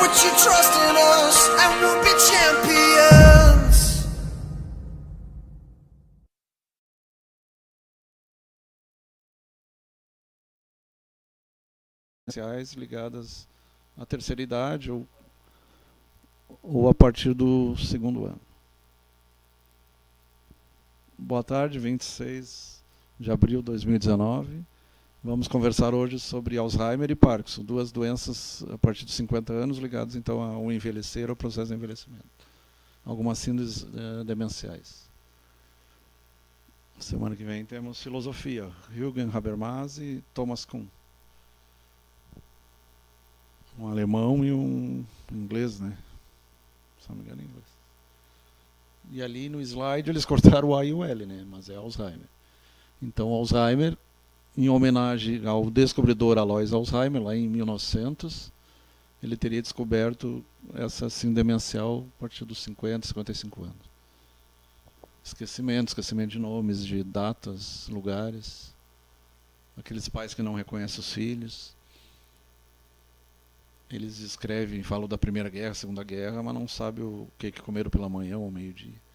put your trust in us and we'll be champions. Ligadas à terceira idade ou a partir do segundo ano. Boa tarde, 26 de abril de 2019. Vamos conversar hoje sobre Alzheimer e Parkinson, duas doenças a partir dos 50 anos ligadas então ao envelhecer, ao processo de envelhecimento. Algumas síndromes demenciais. Semana que vem temos filosofia, Jürgen Habermas e Thomas Kuhn. Um alemão e um inglês, né? Se não me engano, inglês. E ali no slide eles cortaram o A e o L, né? Mas é Alzheimer. Então, Alzheimer, em homenagem ao descobridor Alois Alzheimer, lá em 1900, ele teria descoberto essa síndrome demencial a partir dos 50, 55 anos. Esquecimento de nomes, de datas, lugares. Aqueles pais que não reconhecem os filhos. Eles escrevem, falam da Primeira Guerra, Segunda Guerra, mas não sabem o que comeram pela manhã ou ao meio-dia.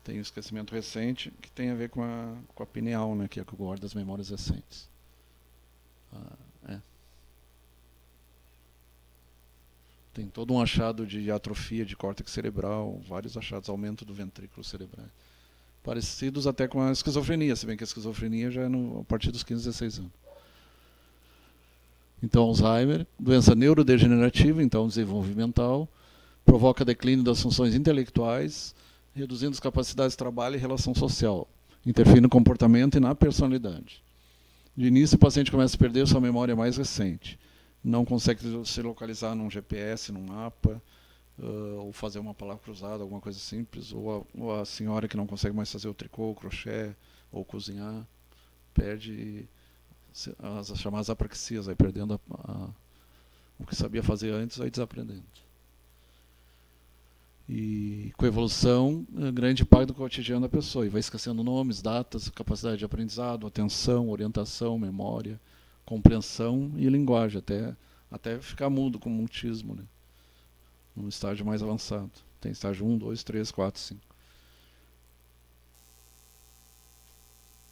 Tem um esquecimento recente que tem a ver com a pineal, né, que é que guarda as memórias recentes. Tem todo um achado de atrofia de córtex cerebral, vários achados, aumento do ventrículo cerebral. Parecidos até com a esquizofrenia, se bem que a esquizofrenia já é a partir dos 15, 16 anos. Então, Alzheimer, doença neurodegenerativa, então desenvolvimental, provoca declínio das funções intelectuais, reduzindo as capacidades de trabalho e relação social, interfere no comportamento e na personalidade. De início, o paciente começa a perder sua memória mais recente. Não consegue se localizar num GPS, num mapa, ou fazer uma palavra cruzada, alguma coisa simples, ou a senhora que não consegue mais fazer o tricô, o crochê, ou cozinhar, perde as chamadas apraxias, vai perdendo o que sabia fazer antes, vai desaprendendo. E com a evolução, grande parte do cotidiano da pessoa, e vai esquecendo nomes, datas, capacidade de aprendizado, atenção, orientação, memória, compreensão e linguagem, até ficar mudo com mutismo, né? Num estágio mais avançado. Tem estágio 1, 2, 3, 4, 5.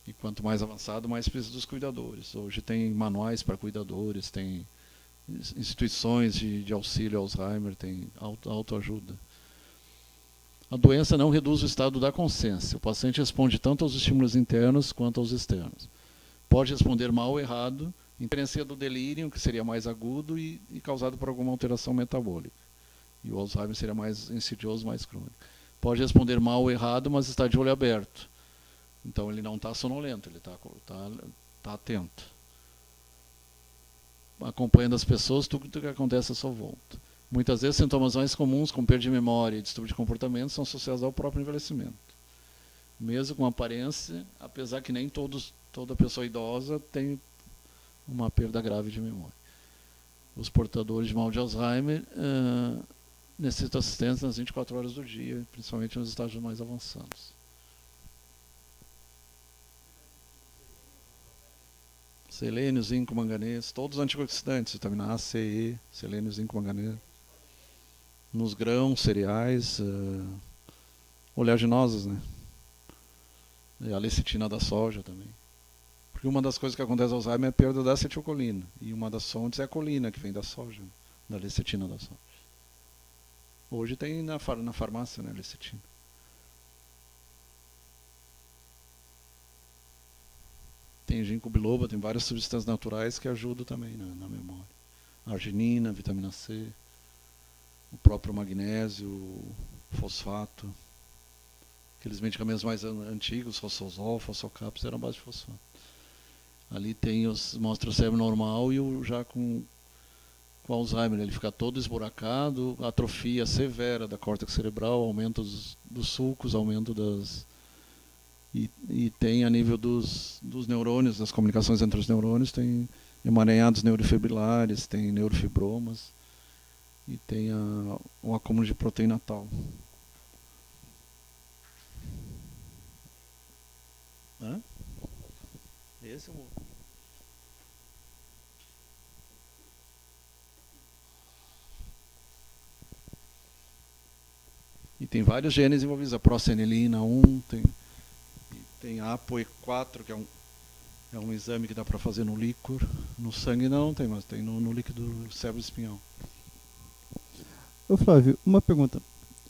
E quanto mais avançado, mais precisa dos cuidadores. Hoje tem manuais para cuidadores, tem instituições de auxílio ao Alzheimer, tem autoajuda. A doença não reduz o estado da consciência. O paciente responde tanto aos estímulos internos quanto aos externos. Pode responder mal ou errado, diferencia do delírio, que seria mais agudo e causado por alguma alteração metabólica. E o Alzheimer seria mais insidioso, mais crônico. Pode responder mal ou errado, mas está de olho aberto. Então ele não está sonolento, ele está atento. Acompanhando as pessoas, tudo o que acontece à sua volta. Muitas vezes, sintomas mais comuns, como perda de memória e distúrbio de comportamento, são associados ao próprio envelhecimento. Mesmo com aparência, apesar que nem toda pessoa idosa tem uma perda grave de memória. Os portadores de mal de Alzheimer necessitam assistência nas 24 horas do dia, principalmente nos estágios mais avançados. Selênio, zinco, manganês, todos os antioxidantes, vitamina A, C, E, selênio, zinco, manganês. Nos grãos, cereais, oleaginosas, né? E a lecitina da soja também. Porque uma das coisas que acontece ao Alzheimer é a perda da acetilcolina. E uma das fontes é a colina, que vem da soja, da lecitina da soja. Hoje tem na farmácia, né, lecitina. Tem ginkgo biloba, tem várias substâncias naturais que ajudam também na memória. Arginina, vitamina C, o próprio magnésio, o fosfato. Aqueles medicamentos mais antigos, fosfosol, fosfocapos, eram base de fosfato. Ali mostra o cérebro normal e já com Alzheimer, ele fica todo esburacado, atrofia severa da córtex cerebral, aumento dos sulcos, aumento das... E tem a nível dos neurônios, das comunicações entre os neurônios, tem emaranhados neurofibrilares, tem neurofibromas e tem um acúmulo de proteína tal. Esse é o... tem vários genes envolvidos, a prosenilina 1, tem a ApoE4, que é um exame que dá para fazer no líquor. No sangue não tem, mas tem no líquido cérebro-espinhal. Ô Flávio, uma pergunta,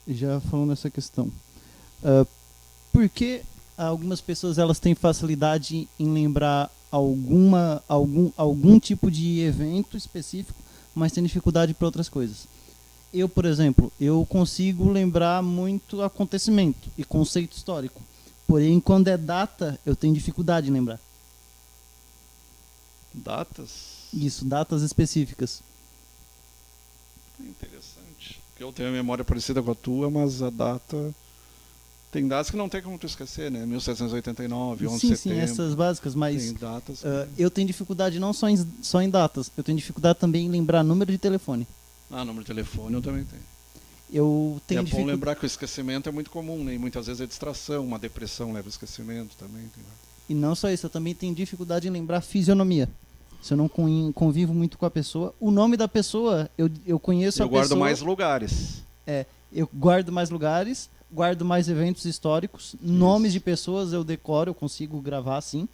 já falando nessa questão. Por que algumas pessoas elas têm facilidade em lembrar algum tipo de evento específico, mas têm dificuldade para outras coisas? Eu, por exemplo, eu consigo lembrar muito acontecimento e conceito histórico. Porém, quando é data, eu tenho dificuldade em lembrar. Datas? Isso, datas específicas. Interessante. Porque eu tenho a memória parecida com a tua, mas a data... Tem datas que não tem como tu esquecer, né? 1789, 11 de Sim, setembro. essas básicas, mas Tem datas que... eu tenho dificuldade não só em datas, eu tenho dificuldade também em lembrar número de telefone. número de telefone eu também tenho. Eu tenho É bom lembrar que o esquecimento é muito comum, né? E muitas vezes é distração, uma depressão leva ao esquecimento também. E não só isso, eu também tenho dificuldade em lembrar fisionomia. Se eu não convivo muito com a pessoa, o nome da pessoa, eu conheço a pessoa... Eu guardo mais lugares. Eu guardo mais lugares, guardo mais eventos históricos, nomes de pessoas eu decoro, eu consigo gravar assim,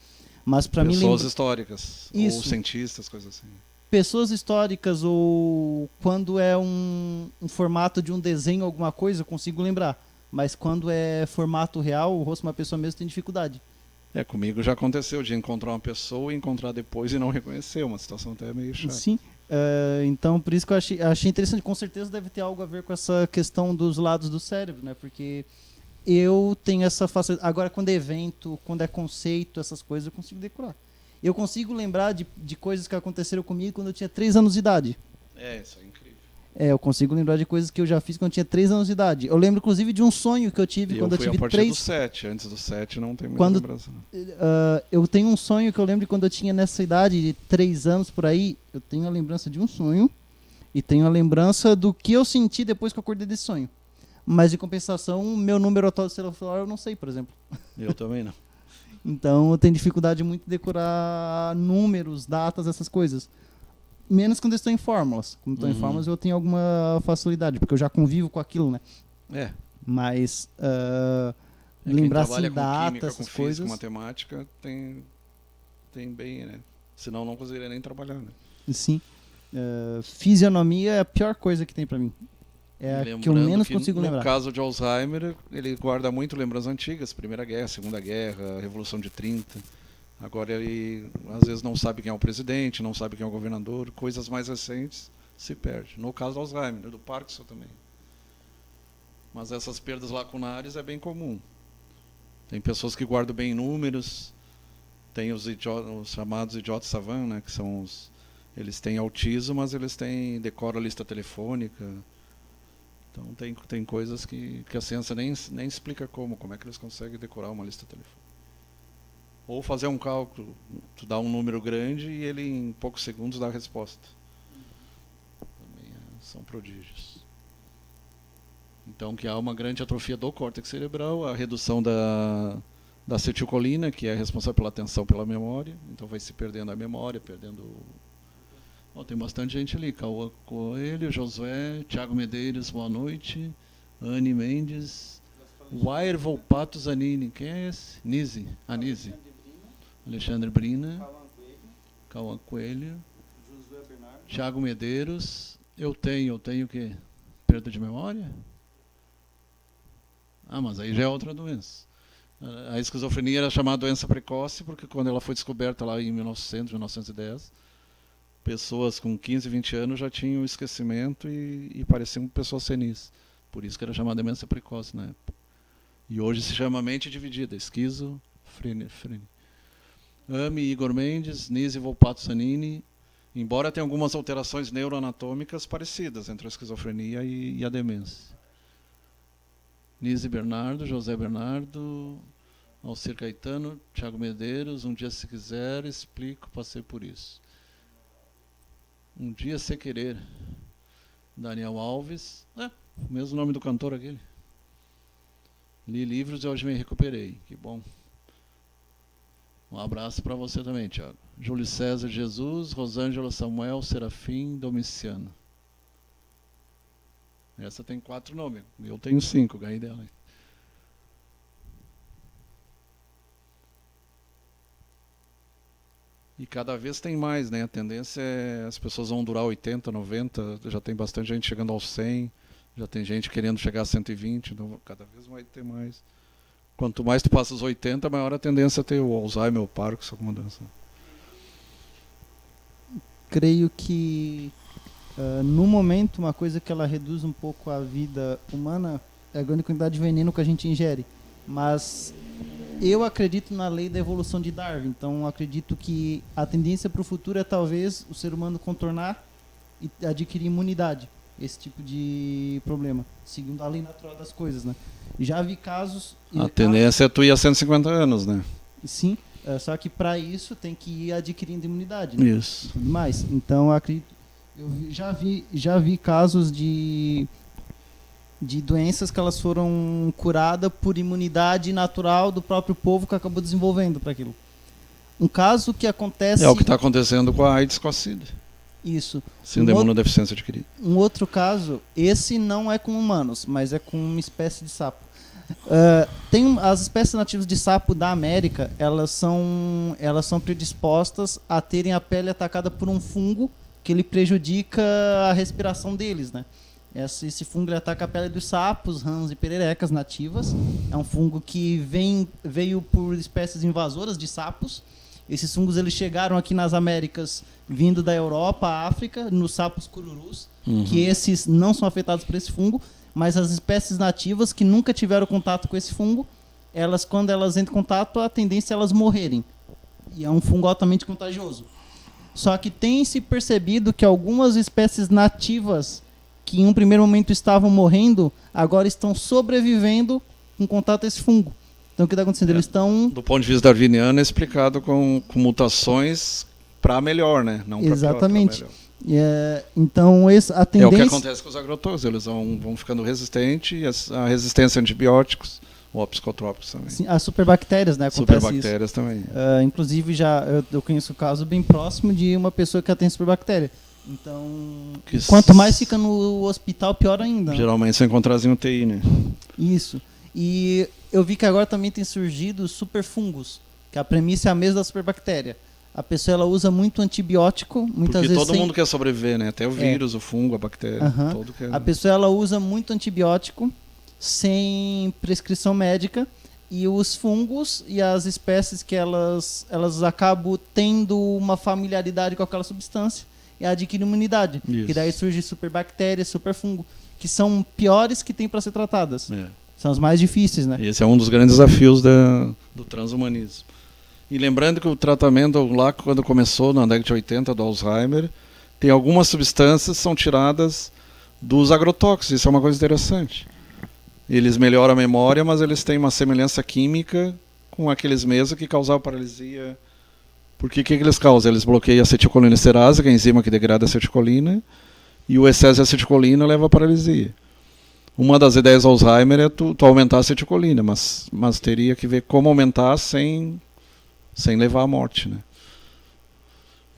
mas para mim... Pessoas históricas, Isso. ou cientistas, coisas assim. Pessoas históricas ou quando é um formato de um desenho, alguma coisa, eu consigo lembrar. Mas quando é formato real, o rosto de uma pessoa mesmo tem dificuldade. Comigo já aconteceu de encontrar uma pessoa e encontrar depois e não reconhecer, uma situação até meio chata. Sim, então por isso que eu achei interessante. Com certeza deve ter algo a ver com essa questão dos lados do cérebro, né? Porque eu tenho essa facilidade. Agora, quando é evento, quando é conceito, essas coisas, eu consigo decorar. Eu consigo lembrar de coisas que aconteceram comigo quando eu tinha 3 anos de idade. Isso é incrível. Eu consigo lembrar de coisas que eu já fiz quando eu tinha 3 anos de idade. Eu lembro, inclusive, de um sonho que eu tive quando eu tive 3... Eu fui a partir dos 7. Antes dos 7 não tem muita lembrança. Eu tenho um sonho que eu lembro de quando eu tinha nessa idade de 3 anos por aí. Eu tenho a lembrança de um sonho e tenho a lembrança do que eu senti depois que eu acordei desse sonho. Mas, de compensação, meu número atual do celular eu não sei, por exemplo. Eu também não. Então, eu tenho dificuldade muito de decorar números, datas, essas coisas. Menos quando eu estou em fórmulas. Quando estou em fórmulas eu tenho alguma facilidade, porque eu já convivo com aquilo, né? Mas lembrar assim, datas, essas com coisas... física, com matemática, tem bem, né? Senão não conseguiria nem trabalhar, né? Sim. Fisionomia é a pior coisa que tem pra mim. É a que eu menos consigo lembrar. No caso de Alzheimer, ele guarda muito lembranças antigas. Primeira Guerra, Segunda Guerra, Revolução de 30... Agora ele às vezes não sabe quem é o presidente, não sabe quem é o governador, coisas mais recentes se perde. No caso do Alzheimer, do Parkinson também. Mas essas perdas lacunares é bem comum. Tem pessoas que guardam bem números, tem os chamados idiotas savant, né, que são eles têm autismo, mas eles decoram a lista telefônica. Então tem coisas que a ciência nem explica como é que eles conseguem decorar uma lista telefônica. Ou fazer um cálculo, tu dá um número grande e ele em poucos segundos dá a resposta. Também são prodígios. Então que há uma grande atrofia do córtex cerebral, a redução da acetilcolina, que é responsável pela atenção, pela memória. Então vai se perdendo a memória, perdendo... tem bastante gente ali. Cauã Coelho, Josué, Thiago Medeiros, boa noite. Anne Mendes, Wair Volpato Zanini, quem é esse? Nise, Anise. Alexandre Brina, Cauã Coelho, Thiago Medeiros. Eu tenho o quê? Perda de memória? Mas aí já é outra doença. A esquizofrenia era chamada doença precoce porque quando ela foi descoberta lá em 1910, pessoas com 15, 20 anos já tinham esquecimento e pareciam pessoas senis. Por isso que era chamada doença precoce na época. E hoje se chama mente dividida, esquizofrenia. Ame Igor Mendes, Nise Volpato Zanini, embora tenha algumas alterações neuroanatômicas parecidas entre a esquizofrenia e a demência. Nise Bernardo, José Bernardo, Alcir Caetano, Thiago Medeiros, um dia se quiser, explico, passei por isso. Um dia se querer. Daniel Alves, o mesmo nome do cantor aquele. Li livros e hoje me recuperei, que bom. Um abraço para você também, Thiago. Júlio César Jesus, Rosângela Samuel, Serafim, Domiciano. Essa tem 4 nomes. Eu tenho 5, ganhei dela. E cada vez tem mais, né? A tendência é as pessoas vão durar 80, 90, já tem bastante gente chegando aos 100, já tem gente querendo chegar a 120, então cada vez vai ter mais. Quanto mais tu passa os 80, maior a tendência a ter o Alzheimer, o Parkinson, alguma doença. Creio que no momento uma coisa que ela reduz um pouco a vida humana é a grande quantidade de veneno que a gente ingere. Mas eu acredito na lei da evolução de Darwin, então acredito que a tendência para o futuro é talvez o ser humano contornar e adquirir imunidade, esse tipo de problema, seguindo a lei natural das coisas, né? Já vi casos... A tendência é tu ir a 150 anos, né? Sim, só que para isso tem que ir adquirindo imunidade, né? Isso. E tudo mais. Então eu acredito, já vi casos de doenças que elas foram curadas por imunidade natural do próprio povo que acabou desenvolvendo para aquilo. Um caso que acontece... É o que está acontecendo com a AIDS, com a SIDA. Isso. Síndrome de imunodeficiência adquirida. Um outro caso, esse não é com humanos, mas é com uma espécie de sapo. As espécies nativas de sapo da América, elas são predispostas a terem a pele atacada por um fungo que ele prejudica a respiração deles, né? Esse fungo ele ataca a pele dos sapos, rãs e pererecas nativas. É um fungo que veio por espécies invasoras de sapos. Esses fungos eles chegaram aqui nas Américas vindo da Europa, África, nos sapos cururus, que esses não são afetados por esse fungo, mas as espécies nativas que nunca tiveram contato com esse fungo, quando elas entram em contato, a tendência é elas morrerem. E é um fungo altamente contagioso. Só que tem se percebido que algumas espécies nativas que em um primeiro momento estavam morrendo, agora estão sobrevivendo com contato a esse fungo. Então o que está acontecendo? Eles estão... Do ponto de vista darwiniano, é explicado com mutações para melhor, né? Não para Exatamente. pior, pra melhor. Então a tendência... É o que acontece com os agrotóxicos, eles vão ficando resistentes, e a resistência a antibióticos, ou a psicotrópicos também. Sim, as superbactérias, né? Acontece Superbactérias isso. também. Inclusive, eu conheço um caso bem próximo de uma pessoa que tem superbactéria. Então, quanto mais fica no hospital, pior ainda. Geralmente são encontrados em UTI, né? Isso. E eu vi que agora também tem surgido superfungos, que a premissa é a mesma da superbactéria. A pessoa ela usa muito antibiótico, muitas vezes todo mundo quer sobreviver, né? Até o vírus, o fungo, a bactéria, todo quer. A pessoa ela usa muito antibiótico sem prescrição médica, e os fungos e as espécies que elas acabam tendo uma familiaridade com aquela substância e adquirem imunidade. Isso. Que daí surge superbactéria, superfungo, que são piores que tem para ser tratadas. É. São as mais difíceis, né? Esse é um dos grandes desafios do transhumanismo. E lembrando que o tratamento lá, quando começou na década de 80 do Alzheimer, tem algumas substâncias que são tiradas dos agrotóxicos. Isso é uma coisa interessante. Eles melhoram a memória, mas eles têm uma semelhança química com aqueles mesmos que causavam paralisia. Porque o que eles causam? Eles bloqueiam a acetilcolinesterase, que é a enzima que degrada a acetilcolina, e o excesso de acetilcolina leva à paralisia. Uma das ideias do Alzheimer é tu aumentar a acetilcolina, mas teria que ver como aumentar sem levar à morte, né?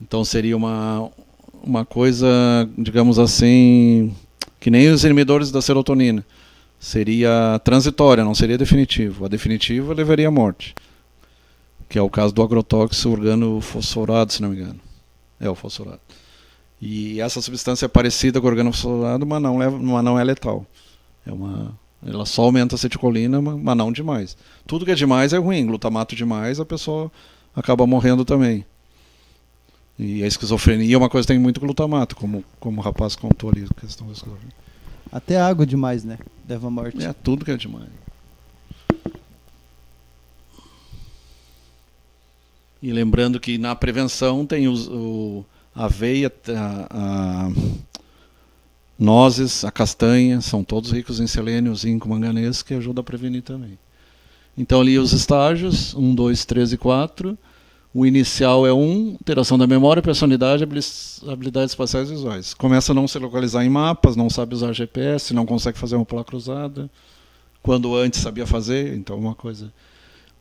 Então seria uma coisa, digamos assim, que nem os inibidores da serotonina. Seria transitória, não seria definitivo. A definitiva levaria à morte. Que é o caso do agrotóxico organofosforado, se não me engano. É o fosforado. E essa substância é parecida com o organofosforado, mas não é letal. Ela só aumenta a acetilcolina, mas não demais. Tudo que é demais é ruim. Glutamato demais, a pessoa acaba morrendo também. E a esquizofrenia é uma coisa que tem muito glutamato, como o rapaz contou ali. A questão da esquizofrenia. Até água demais, né? Leva à morte. É, tudo que é demais. E lembrando que na prevenção tem a aveia, a nozes, a castanha, são todos ricos em selênio, zinco, manganês, que ajuda a prevenir também. Então ali os estágios, 1, 2, 3 e 4. O inicial é 1, alteração da memória, personalidade, habilidades espaciais e visuais. Começa a não se localizar em mapas, não sabe usar GPS, não consegue fazer uma placa cruzada, quando antes sabia fazer, então uma coisa.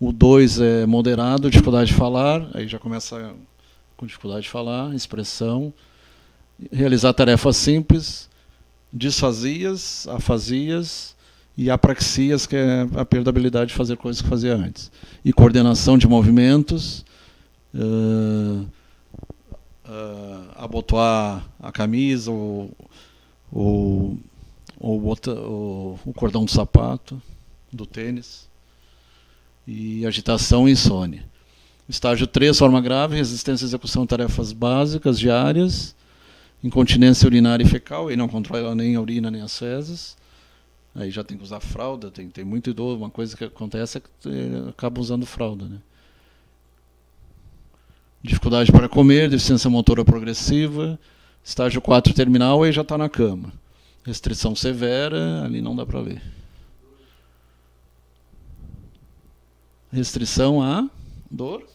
O 2 é moderado, dificuldade de falar, aí já começa com dificuldade de falar, expressão, realizar tarefas simples, disfasias, afasias e apraxias, que é a perda da habilidade de fazer coisas que fazia antes. E coordenação de movimentos, abotoar a camisa, o cordão do sapato, do tênis, e agitação e insônia. Estágio 3, forma grave, resistência à execução de tarefas básicas diárias, incontinência urinária e fecal, aí não controla nem a urina nem as fezes, aí já tem que usar fralda, tem muito idoso, uma coisa que acontece é que acaba usando fralda, né? Dificuldade para comer, deficiência motora progressiva, estágio 4 terminal, aí já está na cama. Restrição severa, ali não dá para ler. Restrição à dor.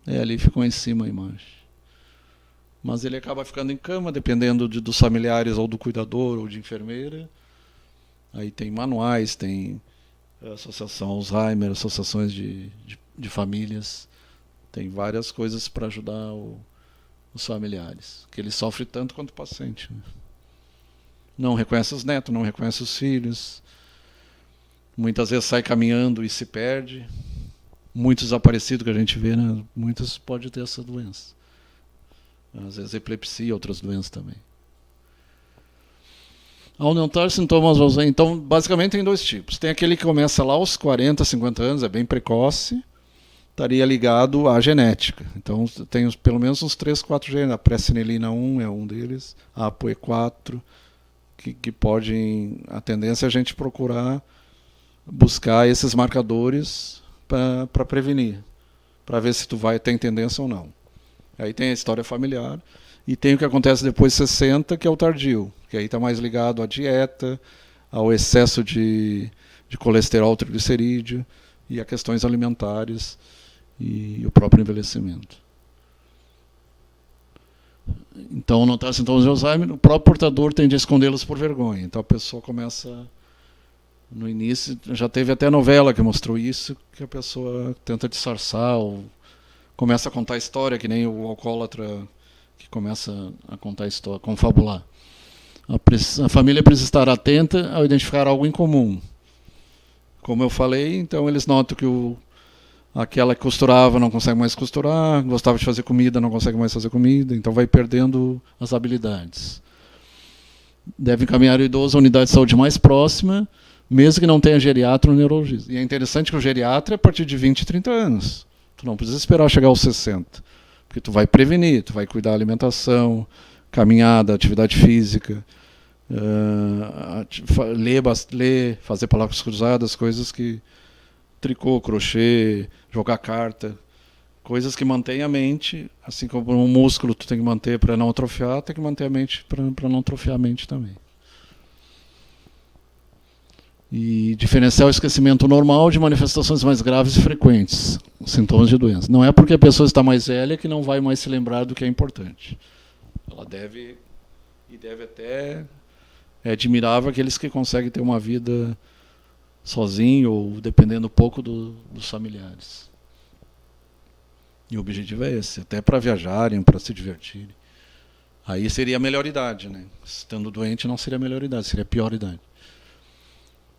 Ali ficou em cima a imagem. Mas ele acaba ficando em cama, dependendo dos familiares ou do cuidador ou de enfermeira. Aí tem manuais, tem associação Alzheimer, associações de famílias. Tem várias coisas para ajudar os familiares, que ele sofre tanto quanto o paciente, né? Não reconhece os netos, não reconhece os filhos. Muitas vezes sai caminhando e se perde. Muitos desaparecidos que a gente vê, né? Muitos podem ter essa doença. Às vezes epilepsia e outras doenças também. Ao notar sintomas, então basicamente tem dois tipos. Tem aquele que começa lá aos 40, 50 anos, é bem precoce, estaria ligado à genética. Então tem pelo menos uns 3, 4 genes. A pré-senilina 1 é um deles, a ApoE4, que podem, a tendência é a gente procurar buscar esses marcadores para prevenir, para ver se tu tem tendência ou não. Aí tem a história familiar e tem o que acontece depois de 60, que é o tardio, que aí está mais ligado à dieta, ao excesso de colesterol, triglicerídeo e a questões alimentares e o próprio envelhecimento. Então, notar sintomas de Alzheimer, o próprio portador tende a escondê-los por vergonha. Então a pessoa começa, no início, já teve até novela que mostrou isso, que a pessoa tenta disfarçar ou começa a contar história, que nem o alcoólatra que começa a contar história, confabular. A família precisa estar atenta ao identificar algo em comum. Como eu falei, então eles notam que aquela que costurava não consegue mais costurar, gostava de fazer comida, não consegue mais fazer comida, então vai perdendo as habilidades. Deve encaminhar o idoso à unidade de saúde mais próxima, mesmo que não tenha geriatra ou neurologista. E é interessante que o geriatra é a partir de 20, 30 anos. Tu não precisa esperar chegar aos 60, porque tu vai prevenir, tu vai cuidar da alimentação, caminhada, atividade física, ler, fazer palavras cruzadas, coisas que tricô, crochê, jogar carta, coisas que mantêm a mente, assim como um músculo tu tem que manter para não atrofiar, tem que manter a mente para não atrofiar a mente também. E diferenciar o esquecimento normal de manifestações mais graves e frequentes, sintomas de doença. Não é porque a pessoa está mais velha que não vai mais se lembrar do que é importante. Ela deve até... É admirável aqueles que conseguem ter uma vida sozinho ou dependendo pouco dos familiares. E o objetivo é esse, até para viajarem, para se divertirem. Aí seria a melhor idade, né? Estando doente não seria a melhor idade, seria a pior idade.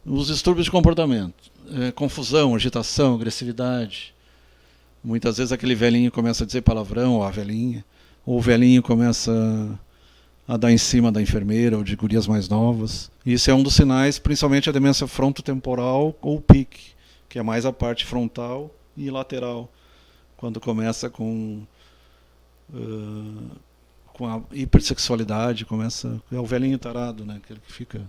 Os distúrbios de comportamento, confusão, agitação, agressividade. Muitas vezes aquele velhinho começa a dizer palavrão, ou a velhinha, ou o velhinho começa a dar em cima da enfermeira ou de gurias mais novas. Isso é um dos sinais, principalmente a demência frontotemporal ou PIC, que é mais a parte frontal e lateral, quando começa com a hipersexualidade, é o velhinho tarado, né? Aquele que fica...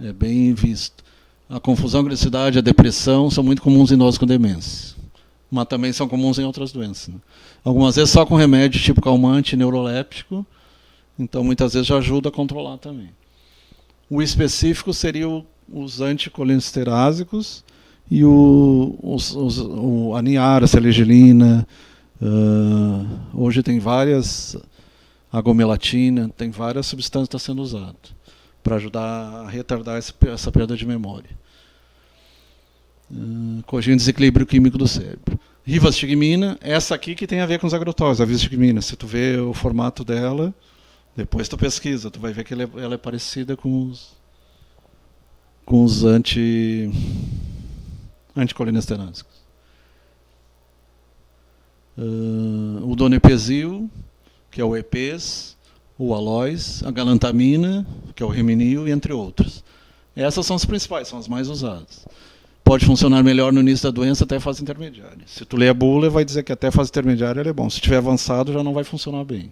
É bem visto. A confusão, a agressividade, a depressão são muito comuns em idosos com demência, mas também são comuns em outras doenças, né? Algumas vezes só com remédio tipo calmante, neuroléptico, então muitas vezes já ajuda a controlar também. O específico seria os anticolinsterásicos e a niara, a selegelina, hoje tem várias, a gomelatina, tem várias substâncias que estão sendo usadas para ajudar a retardar essa perda de memória. Corrigindo o desequilíbrio químico do cérebro. Rivastigmina, essa aqui que tem a ver com os agrotóxicos, a rivastigmina. Se tu vê o formato dela, depois tu pesquisa, tu vai ver que ela é parecida com os anticolinesteráticos. O donepezil, que é o EPs, o aloes, a galantamina, que é o reminil, e entre outros. Essas são as principais, são as mais usadas. Pode funcionar melhor no início da doença até a fase intermediária. Se tu ler a bula, vai dizer que até a fase intermediária ele é bom. Se tiver avançado, já não vai funcionar bem.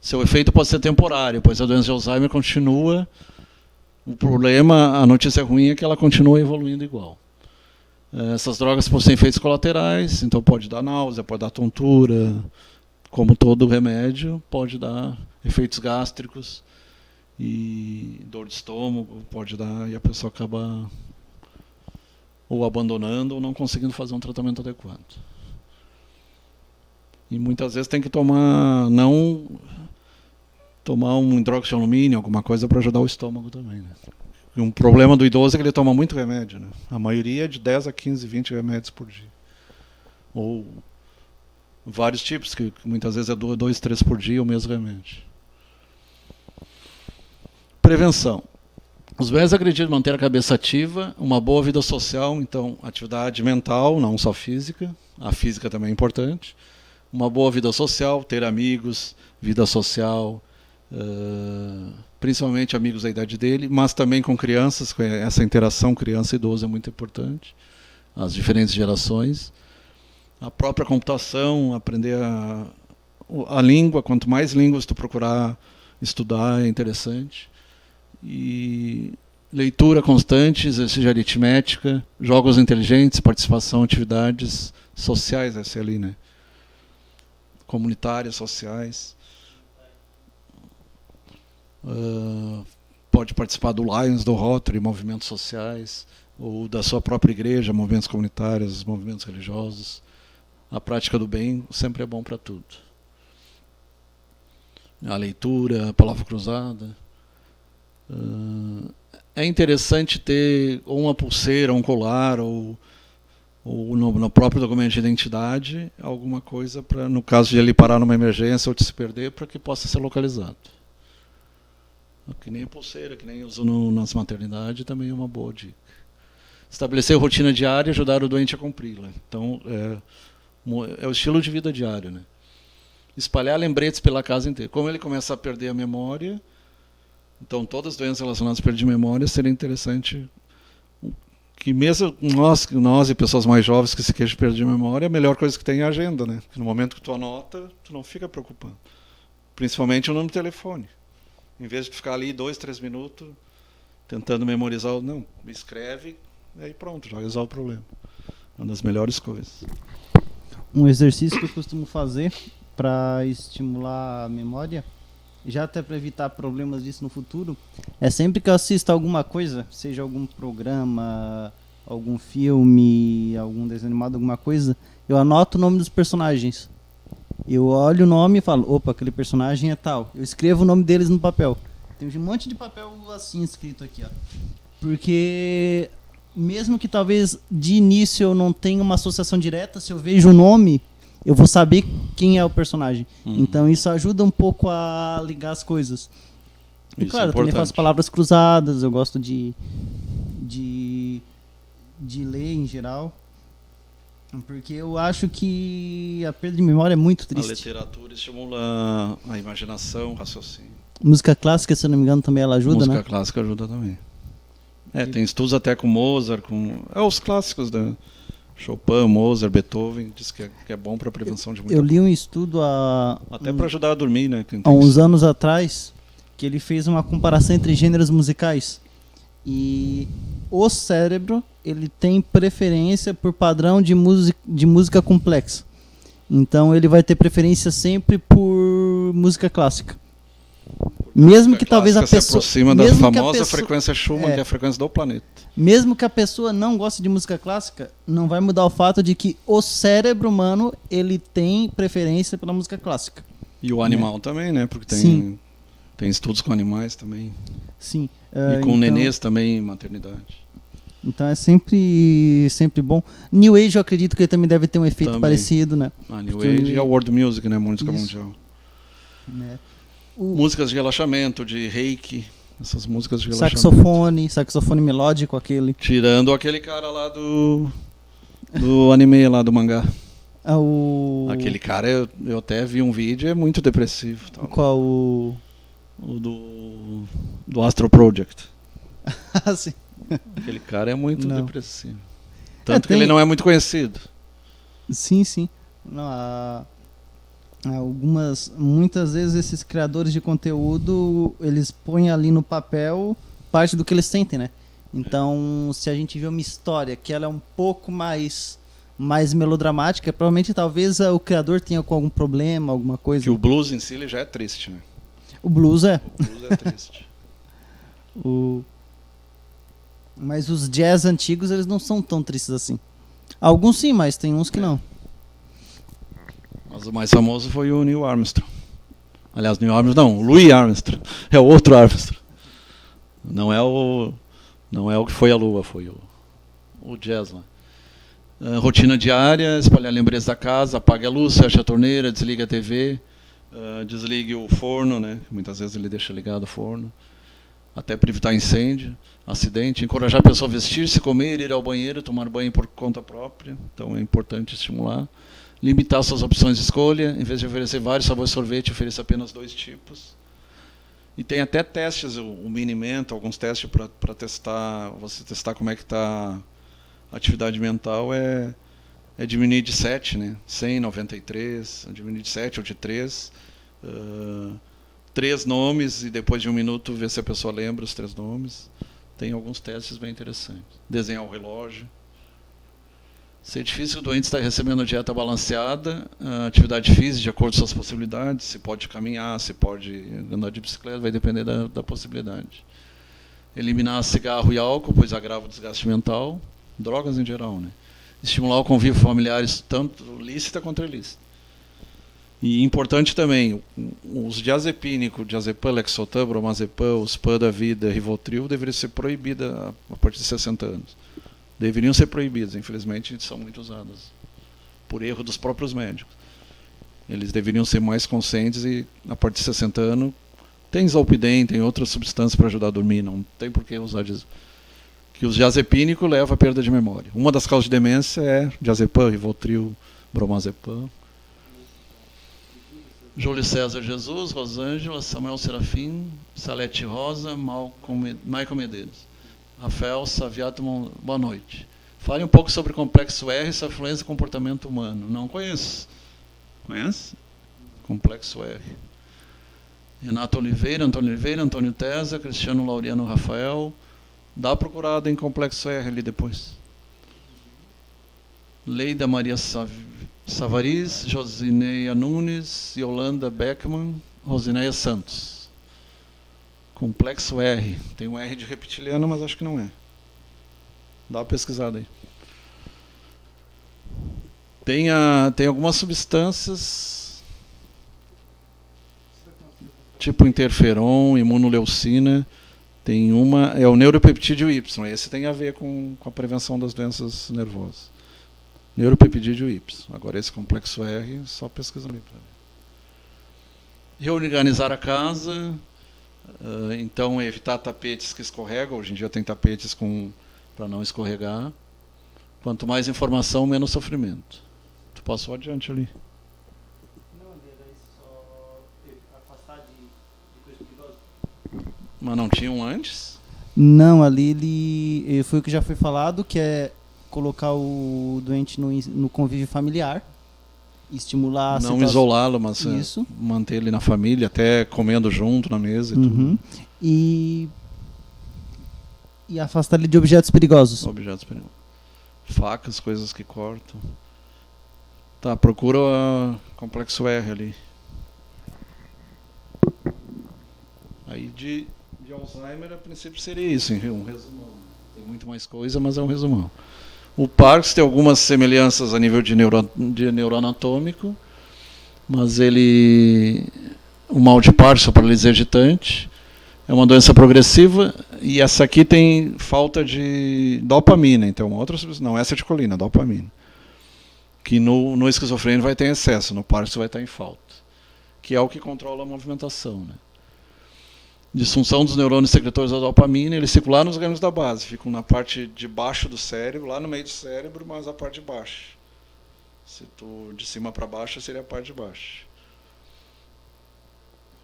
Seu efeito pode ser temporário, pois a doença de Alzheimer continua. O problema, a notícia ruim é que ela continua evoluindo igual. Essas drogas possuem efeitos colaterais, então pode dar náusea, pode dar tontura, como todo remédio, pode dar efeitos gástricos e dor de estômago, pode dar, e a pessoa acaba ou abandonando ou não conseguindo fazer um tratamento adequado. E muitas vezes tem que tomar um hidróxido de alumínio, alguma coisa para ajudar o estômago também, né? E um problema do idoso é que ele toma muito remédio, né? A maioria é de 10 a 15, 20 remédios por dia. Ou vários tipos, que muitas vezes é 2, 3 por dia o mesmo remédio. Prevenção. Os velhos acreditam em manter a cabeça ativa, uma boa vida social, então atividade mental, não só física, a física também é importante. Uma boa vida social, ter amigos, vida social, principalmente amigos da idade dele, mas também com crianças, essa interação criança e idoso é muito importante, as diferentes gerações. A própria computação, aprender a língua, quanto mais línguas tu procurar estudar é interessante. E leitura constante, exercício de aritmética, jogos inteligentes, participação em atividades sociais, essa ali, né? Comunitárias, sociais. Pode participar do Lions, do Rotary, movimentos sociais, ou da sua própria igreja, movimentos comunitários, movimentos religiosos. A prática do bem sempre é bom para tudo. A leitura, a palavra cruzada. É interessante ter ou uma pulseira, um colar, ou no próprio documento de identidade, alguma coisa para, no caso de ele parar numa emergência ou de se perder, para que possa ser localizado. Que nem a pulseira, que nem uso nas maternidades, também é uma boa dica. Estabelecer rotina diária e ajudar o doente a cumpri-la. Então, é o estilo de vida diário, né? Espalhar lembretes pela casa inteira. Como ele começa a perder a memória, então todas as doenças relacionadas à perda de memória, seria interessante que mesmo nós e pessoas mais jovens que se queixam de perda de memória, a melhor coisa que tem é a agenda, né? No momento que tu anota, tu não fica preocupado. Principalmente o número de telefone. Em vez de ficar ali 2, 3 minutos tentando memorizar, não, escreve e aí pronto, já resolve o problema. Uma das melhores coisas. Um exercício que eu costumo fazer para estimular a memória, já até para evitar problemas disso no futuro, é sempre que eu assisto alguma coisa, seja algum programa, algum filme, algum desenho animado, alguma coisa, eu anoto o nome dos personagens. Eu olho o nome e falo, opa, aquele personagem é tal. Eu escrevo o nome deles no papel. Tem um monte de papel assim escrito aqui, ó. Porque mesmo que talvez de início eu não tenha uma associação direta, se eu vejo o nome, eu vou saber quem é o personagem. Então isso ajuda um pouco a ligar as coisas. E Isso claro, é eu também importante. faço palavras cruzadas, eu gosto de ler em geral. Porque eu acho que a perda de memória é muito A triste. literatura estimula a imaginação, o raciocínio. Música clássica, se eu não me engano, também ela ajuda, Música né? clássica ajuda também. Tem estudos até com Mozart, os clássicos da Chopin, Mozart, Beethoven, diz que é bom para prevenção de muita Eu li um estudo até para ajudar a dormir, né? há uns anos atrás, que ele fez uma comparação entre gêneros musicais. E o cérebro, ele tem preferência por padrão de música complexa. Então ele vai ter preferência sempre por música clássica. Mesmo que talvez a pessoa se aproxima da mesmo que a famosa pessoa- frequência Schumann, que é a frequência do planeta. Mesmo que a pessoa não goste de música clássica, não vai mudar o fato de que o cérebro humano, ele tem preferência pela música clássica. E o animal também, né? Porque Sim. tem estudos com animais também. Sim. E com nenês também em maternidade. Então é sempre bom. New Age eu acredito que ele também deve ter um efeito Também. parecido, né? A New Porque Age e a World Music, né? Música Isso. mundial. Né? Músicas de relaxamento, de reiki, essas músicas de relaxamento. Saxofone melódico, aquele. Tirando aquele cara lá do anime, lá do mangá. Aquele cara, eu até vi um vídeo, é muito depressivo. Tá? Qual o... O do Astro Project. Ah, sim. Aquele cara é muito Não. depressivo. Tanto que tem- ele não é muito conhecido. Sim. Não, muitas vezes esses criadores de conteúdo, eles põem ali no papel parte do que eles sentem, né? Então, se a gente vê uma história que ela é um pouco mais melodramática, provavelmente talvez o criador tenha com algum problema, alguma coisa. Que o blues em si ele já é triste, né? O blues é. O blues é triste. Mas os jazz antigos, eles não são tão tristes assim. Alguns sim, mas tem uns que não. Mas o mais famoso foi o Neil Armstrong. Aliás, Neil Armstrong não, o Louis Armstrong. É o outro Armstrong. Não é o que foi a Lua, foi o jazz lá. Rotina diária, espalhar lembretes da casa, apague a luz, feche a torneira, desligue a TV, desligue o forno, né? Muitas vezes ele deixa ligado o forno, até para evitar incêndio, acidente. Encorajar a pessoa a vestir-se, comer, ir ao banheiro, tomar banho por conta própria. Então é importante estimular. Limitar suas opções de escolha, em vez de oferecer vários sabores de sorvete, ofereça apenas 2 tipos. E tem até testes, o Minimento, alguns testes para testar, você testar como é que está a atividade mental, é diminuir de 7, né? 100, 93, diminuir de 7 ou de 3. 3 nomes e depois de 1 minuto ver se a pessoa lembra os 3 nomes. Tem alguns testes bem interessantes. Desenhar o relógio. Se é difícil, o doente está recebendo dieta balanceada, atividade física de acordo com suas possibilidades, se pode caminhar, se pode andar de bicicleta, vai depender da possibilidade. Eliminar cigarro e álcool, pois agrava o desgaste mental, drogas em geral, né? Estimular o convívio familiares, tanto lícita quanto ilícita. E importante também, os diazepínicos, diazepam, lexotan, bromazepam, os PAN da vida, Rivotril, deveriam ser proibidos a partir de 60 anos. Deveriam ser proibidos, infelizmente são muito usados por erro dos próprios médicos. Eles deveriam ser mais conscientes e a partir de 60 anos tem Zolpidem, tem outras substâncias para ajudar a dormir, não tem por que usar que os diazepínicos levam à perda de memória. Uma das causas de demência é diazepam, Rivotril, bromazepam. Júlio César Jesus, Rosângela, Samuel Serafim, Salete Rosa, Michael Medeiros. Rafael Saviato, boa noite. Fale um pouco sobre o complexo R e sua influência no comportamento humano. Não conheço. Conhece? Complexo R. Renato Oliveira, Antônio Tesa, Cristiano Laureano Rafael. Dá uma procurada em complexo R ali depois. Leida Maria Savariz, Josineia Nunes, Yolanda Beckman, Rosineia Santos. Complexo R. Tem um R de reptiliano, mas acho que não é. Dá uma pesquisada aí. Tem algumas substâncias, tipo interferon, imunoleucina. Tem uma, é o neuropeptídeo Y. Esse tem a ver com a prevenção das doenças nervosas. Neuropeptídeo Y. Agora esse complexo R, só pesquisa ali. Reorganizar a casa. Então, evitar tapetes que escorregam. Hoje em dia tem tapetes para não escorregar. Quanto mais informação, menos sofrimento. Tu passou adiante ali. Não, era só afastar de coisa perigosa. Mas não tinha um antes? Não, ali ele foi o que já foi falado, que é colocar o doente no convívio familiar, estimular a Não situação- isolá-lo, mas Isso. manter ele na família, até comendo junto na mesa e Uhum. tudo. E afastar ele de objetos perigosos. Objetos perigosos. Facas, coisas que cortam. Tá, procura o complexo R ali. Aí de Alzheimer, a princípio seria isso, um resumão. Tem muito mais coisa, mas é um resumão. O Parkinson tem algumas semelhanças a nível de neuroanatômico, mas o mal de Parkinson, paralisia agitante, é uma doença progressiva, E essa aqui tem falta de dopamina, então outra não é acetilcolina, é dopamina. Que no esquizofrênico vai ter em excesso, no Parkinson vai estar em falta. Que é o que controla a movimentação, né? Disfunção dos neurônios secretores da dopamina, eles ficam lá nos gânglios da base, ficam na parte de baixo do cérebro, lá no meio do cérebro, mas a parte de baixo. Se tu de cima para baixo, seria a parte de baixo.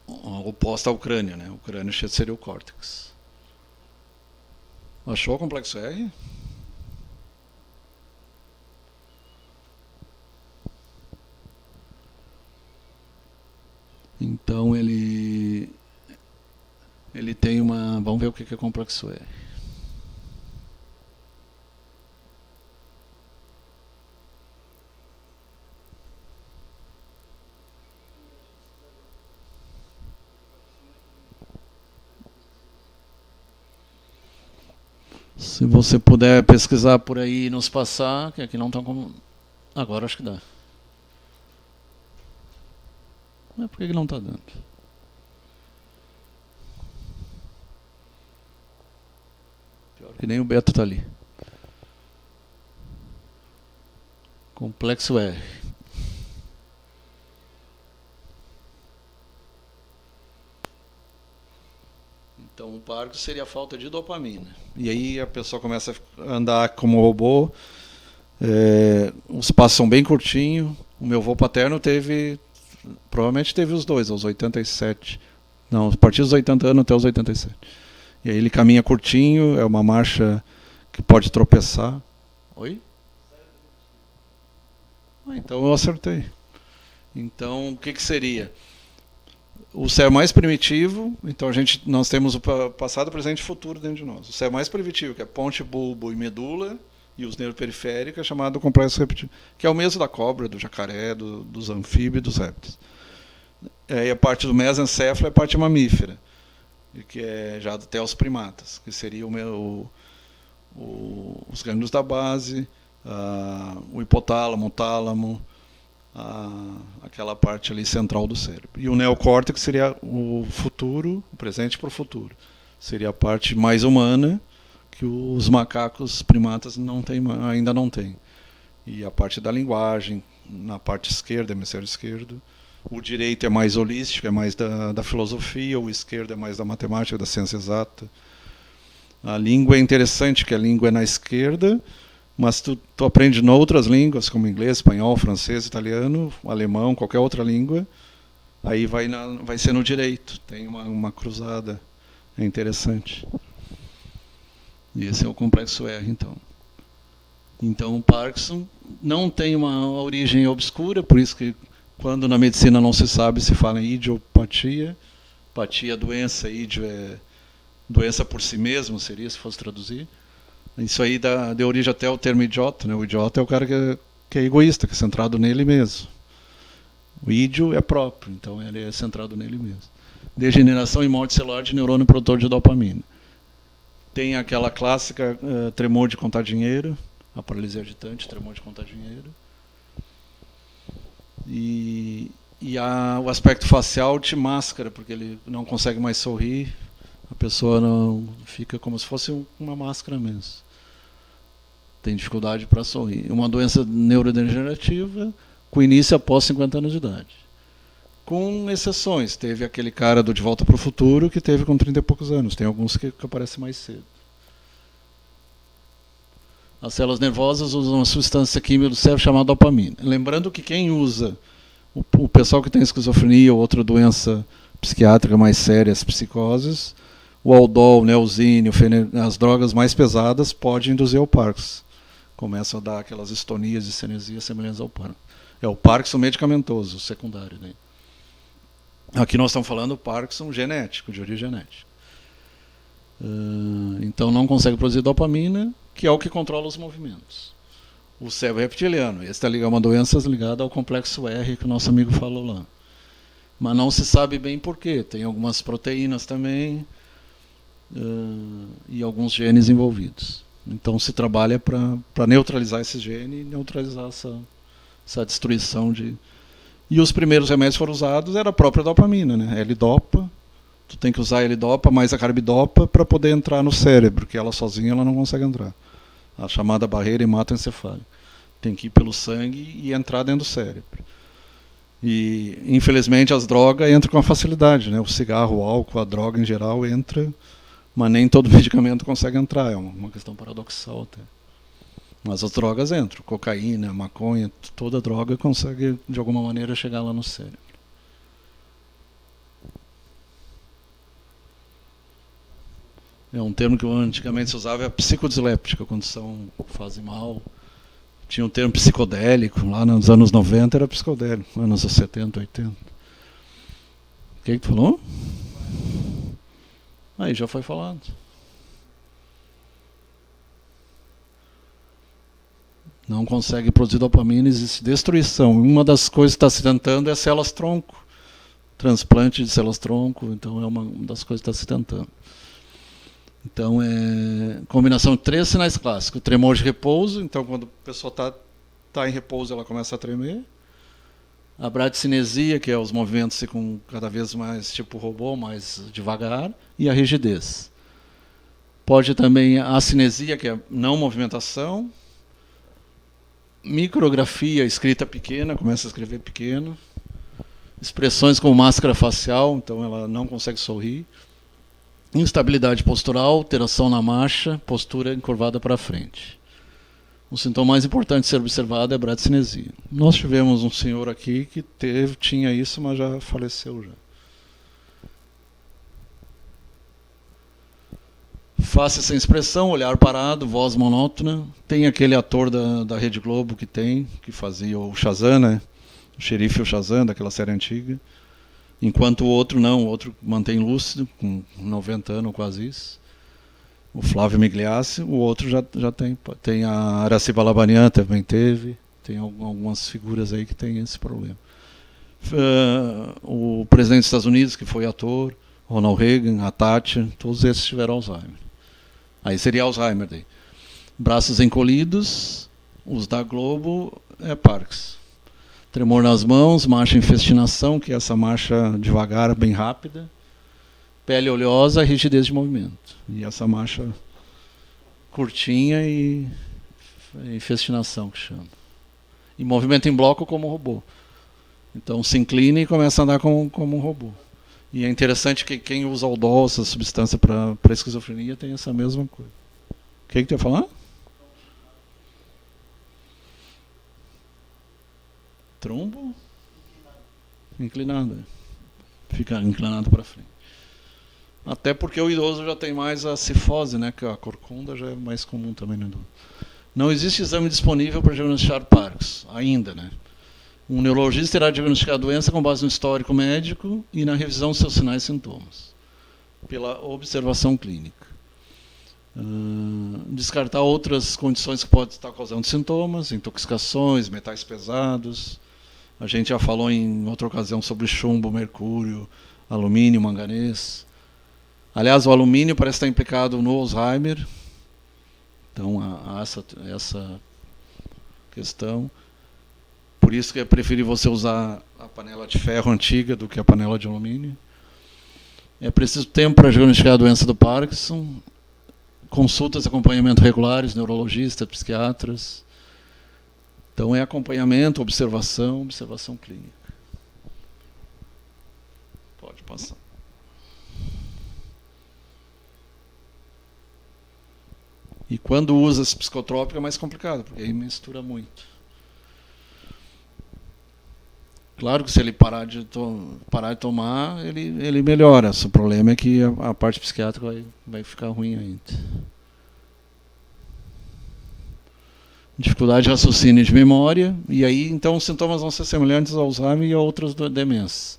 Oposta ao crânio, né? O crânio seria o córtex. Achou o complexo R? Então ele tem uma... Vamos ver o que é complexo R. Se você puder pesquisar por aí e nos passar, que aqui não estão como... Agora acho que dá. Mas por que não está dando? Pior que nem o Beto está ali. Complexo R. Então o Parkinson seria a falta de dopamina. E aí a pessoa começa a andar como robô. Os passos são bem curtinhos. O meu avô paterno provavelmente teve os dois, aos 87. Não, a partir dos 80 anos até os 87. E aí ele caminha curtinho, é uma marcha que pode tropeçar. Oi? Então eu acertei. Então o que seria? O cérebro mais primitivo, então nós temos o passado, presente e futuro dentro de nós. O cérebro mais primitivo, que é ponte, bulbo e medula, e os nervos periféricos, é chamado complexo reptiliano, que é o mesmo da cobra, do jacaré, dos anfíbios e dos répteis. E a parte do mesencéfalo é a parte mamífera, que é já até os primatas, que seria os gânglios da base, o hipotálamo, o tálamo, aquela parte ali central do cérebro. E o neocórtex seria o futuro, o presente para o futuro. Seria a parte mais humana, que os macacos primatas ainda não têm. E a parte da linguagem, na parte esquerda, hemisfério esquerdo. O direito é mais holístico, é mais da filosofia, o esquerdo é mais da matemática, da ciência exata. A língua é interessante, que a língua é na esquerda, mas tu aprende em outras línguas, como inglês, espanhol, francês, italiano, alemão, qualquer outra língua, aí vai ser no direito. Tem uma cruzada. É interessante. E esse é o complexo R, então. Então o Parkinson não tem uma origem obscura, por isso que quando na medicina não se sabe, se fala em idiopatia. Patia é doença, idio é doença por si mesmo, seria, se fosse traduzir. Isso aí deu origem até ao termo idiota, né? O idiota é o cara que é egoísta, que é centrado nele mesmo. O ídio é próprio, então ele é centrado nele mesmo. Degeneração e morte celular de neurônio produtor de dopamina. Tem aquela clássica tremor de contar dinheiro, a paralisia agitante, tremor de contar dinheiro. E o aspecto facial te máscara, porque ele não consegue mais sorrir. A pessoa não fica como se fosse uma máscara mesmo. Tem dificuldade para sorrir. Uma doença neurodegenerativa com início após 50 anos de idade. Com exceções. Teve aquele cara do De Volta para o Futuro que teve com 30 e poucos anos. Tem alguns que aparecem mais cedo. As células nervosas usam uma substância química do cérebro chamada dopamina. Lembrando que quem usa, o pessoal que tem esquizofrenia ou outra doença psiquiátrica mais séria, as psicoses, o Aldol, o Neosine, as drogas mais pesadas podem induzir ao Parkinson. Começam a dar aquelas estonias e cinesias semelhantes ao Parkinson. É o Parkinson medicamentoso, secundário. Né? Aqui nós estamos falando do Parkinson genético, de origem genética. Então não consegue produzir dopamina, que é o que controla os movimentos. O cérebro reptiliano, esse está ligado a uma doença ligada ao complexo R que o nosso amigo falou lá. Mas não se sabe bem por quê. Tem algumas proteínas também e alguns genes envolvidos. Então se trabalha para neutralizar esse gene e neutralizar essa destruição de... E os primeiros remédios que foram usados era a própria dopamina, né? L-Dopa, Tu tem que usar a L-Dopa mais a carbidopa para poder entrar no cérebro, porque ela sozinha ela não consegue entrar. A chamada barreira hematoencefálica. Tem que ir pelo sangue e entrar dentro do cérebro. E, infelizmente, as drogas entram com facilidade, né? O cigarro, o álcool, a droga em geral entra, mas nem todo medicamento consegue entrar. É uma questão paradoxal até. Mas as drogas entram. Cocaína, maconha, toda droga consegue, de alguma maneira, chegar lá no cérebro. É um termo que antigamente se usava, é psicodisléptica, quando fazem mal. Tinha um termo psicodélico, lá nos anos 90 era psicodélico, anos 70, 80. O que tu falou? Aí já foi falado. Não consegue produzir dopamina, existe destruição. Uma das coisas que está se tentando é células-tronco. Transplante de células-tronco, então é uma das coisas que está se tentando. Então, é combinação de 3 sinais clássicos. Tremor de repouso, então quando a pessoa está em repouso, ela começa a tremer. A bradicinesia, que é os movimentos ficam cada vez mais tipo robô, mais devagar. E a rigidez. Pode também a acinesia, que é não movimentação. Micrografia, escrita pequena, começa a escrever pequeno. Expressões como máscara facial, então ela não consegue sorrir. Instabilidade postural, alteração na marcha, postura encurvada para frente. O sintoma mais importante a ser observado é a bradicinesia. Nós tivemos um senhor aqui que tinha isso, mas já faleceu já. Face sem expressão, olhar parado, voz monótona. Tem aquele ator da Rede Globo que fazia o Shazam, né? O xerife e o Shazam, daquela série antiga. Enquanto o outro não, o outro mantém lúcido, com 90 anos, quase isso. O Flávio Migliacci, o outro já tem. Tem a Araciba Labanian também teve. Tem algumas figuras aí que tem esse problema. O presidente dos Estados Unidos, que foi ator, Ronald Reagan, a Thatcher, todos esses tiveram Alzheimer. Aí seria Alzheimer daí. Braços encolhidos, os da Globo é Parkinson. Tremor nas mãos, marcha em festinação, que é essa marcha devagar, bem rápida. Pele oleosa, rigidez de movimento. E essa marcha curtinha e festinação, que chama. E movimento em bloco como robô. Então se inclina e começa a andar como um robô. E é interessante que quem usa Aldol, essa substância para esquizofrenia, tem essa mesma coisa. O que tu ia falar? Trombo? Inclinado. Fica inclinado para frente. Até porque o idoso já tem mais a cifose, né? Que a corcunda já é mais comum também no idoso. Não existe exame disponível para diagnosticar Parkinson, ainda, né? Um neurologista irá diagnosticar a doença com base no histórico médico e na revisão dos seus sinais e sintomas, pela observação clínica. Descartar outras condições que podem estar causando sintomas, intoxicações, metais pesados. A gente já falou em outra ocasião sobre chumbo, mercúrio, alumínio, manganês. Aliás, o alumínio parece estar implicado no Alzheimer. Então, há essa questão. Por isso que é preferível você usar a panela de ferro antiga do que a panela de alumínio. É preciso tempo para diagnosticar a doença do Parkinson. Consultas e acompanhamento regulares, neurologistas, psiquiatras. Então é acompanhamento, observação clínica. Pode passar. E quando usa esse psicotrópico é mais complicado, porque aí mistura muito. Claro que se ele parar de tomar, ele melhora. O problema é que a parte psiquiátrica vai ficar ruim ainda. Dificuldade de raciocínio e de memória, e aí então os sintomas vão ser semelhantes ao Alzheimer e a outras demências.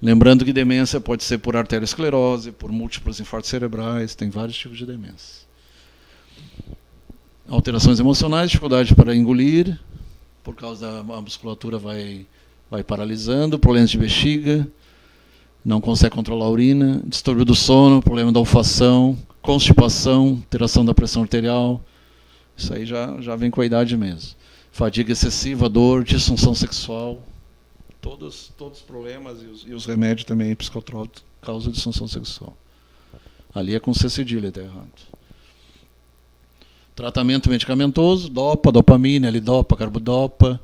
Lembrando que demência pode ser por arteriosclerose, por múltiplos infartos cerebrais, tem vários tipos de demência. Alterações emocionais, dificuldade para engolir, por causa da musculatura vai paralisando, problemas de bexiga, não consegue controlar a urina, distúrbio do sono, problema da olfação, constipação, alteração da pressão arterial. Isso aí já vem com a idade mesmo. Fadiga excessiva, dor, disfunção sexual. Todos os problemas e os remédios também psicotrópicos causa disfunção sexual. Ali é com C cedilha, está errado. Tratamento medicamentoso, dopa, dopamina, L-dopa, carbodopa.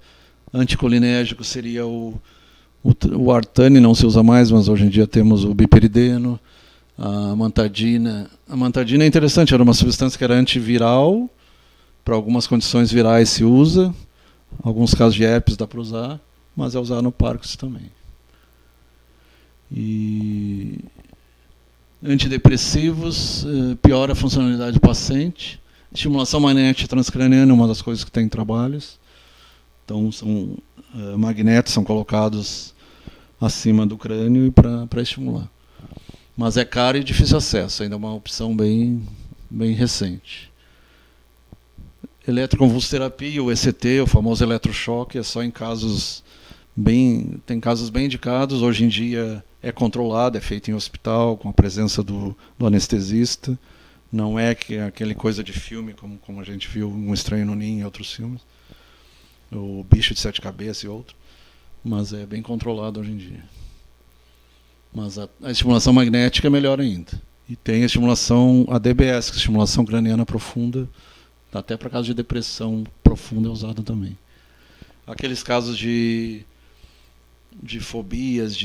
Anticolinérgico seria o Artane, não se usa mais, mas hoje em dia temos o biperideno, a mantadina. A mantadina é interessante, era uma substância que era antiviral, para algumas condições virais se usa, alguns casos de herpes dá para usar, mas é usado no Parkinson também. E antidepressivos, piora a funcionalidade do paciente. Estimulação magnética transcraniana é uma das coisas que tem em trabalhos. Então, magnetos são colocados acima do crânio para estimular. Mas é caro e difícil acesso, ainda é uma opção bem recente. Eletroconvulsoterapia, o ECT, o famoso eletrochoque, é só em casos tem casos bem indicados. Hoje em dia é controlado, é feito em hospital, com a presença do anestesista. Não é aquele coisa de filme, como a gente viu Um Estranho no Ninho e outros filmes. O Bicho de Sete Cabeças e outro. Mas é bem controlado hoje em dia. Mas a estimulação magnética é melhor ainda. E tem a estimulação, a DBS, que é a estimulação craniana profunda, até para casos de depressão profunda é usado também. Aqueles casos de fobias,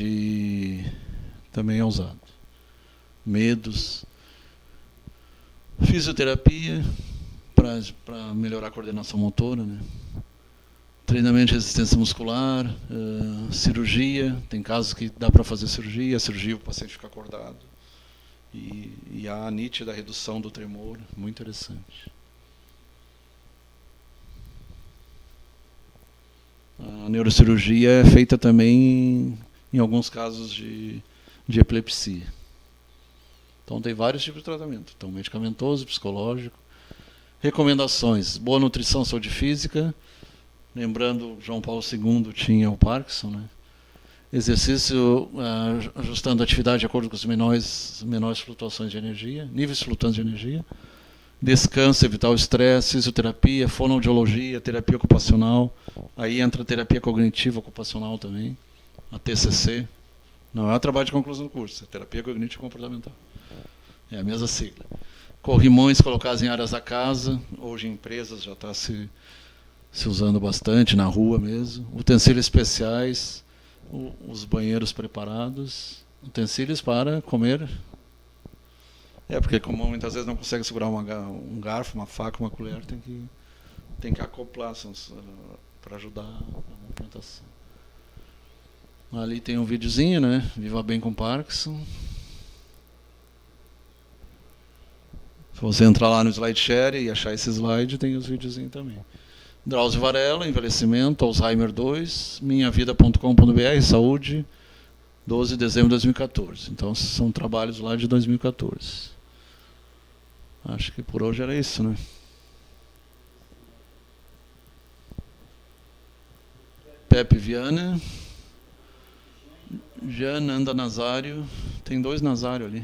também é usado. Medos. Fisioterapia, para melhorar a coordenação motora, né? Treinamento de resistência muscular, cirurgia. Tem casos que dá para fazer cirurgia, o paciente fica acordado. E há a nítida redução do tremor, muito interessante. A neurocirurgia é feita também em alguns casos de epilepsia. Então tem vários tipos de tratamento. Então, medicamentoso, psicológico. Recomendações: boa nutrição, saúde física. Lembrando, João Paulo II tinha o Parkinson, né? Exercício ajustando a atividade de acordo com as menores flutuações de energia, níveis flutuantes de energia. Descanso, evitar o estresse, fisioterapia, fonoaudiologia, terapia ocupacional. Aí entra a terapia cognitiva ocupacional também, a TCC. Não é o trabalho de conclusão do curso, é terapia cognitiva comportamental. É a mesma sigla. Corrimões colocados em áreas da casa, hoje em empresas já está se usando bastante, na rua mesmo. Utensílios especiais, os banheiros preparados, utensílios para comer. Porque como muitas vezes não consegue segurar um garfo, uma faca, uma colher, tem que acoplar para ajudar a movimentação. Ali tem um videozinho, né? Viva Bem com Parkinson. Se você entrar lá no SlideShare e achar esse slide, tem os videozinhos também. Drauzio Varela, envelhecimento, Alzheimer 2, minhavida.com.br, saúde, 12 de dezembro de 2014. Então, são trabalhos lá de 2014. Acho que por hoje era isso, né? Pepe Viana, Jananda Nazário, tem 2 Nazário ali.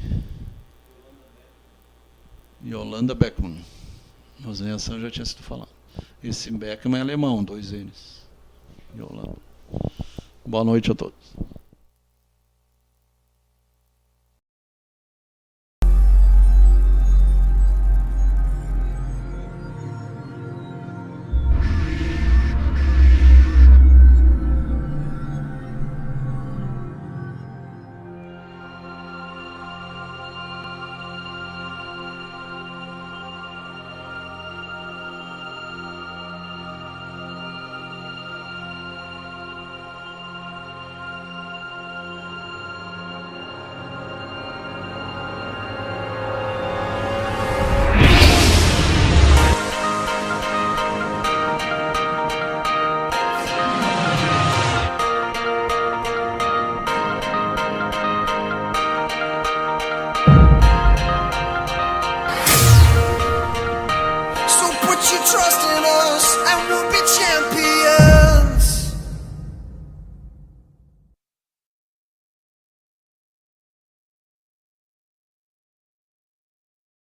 E Yolanda Beckmann. Rosaniação já tinha sido falado. Esse Beckmann é alemão, 2 N's. Yolanda. Boa noite a todos. So put your trust in us and we'll be champions.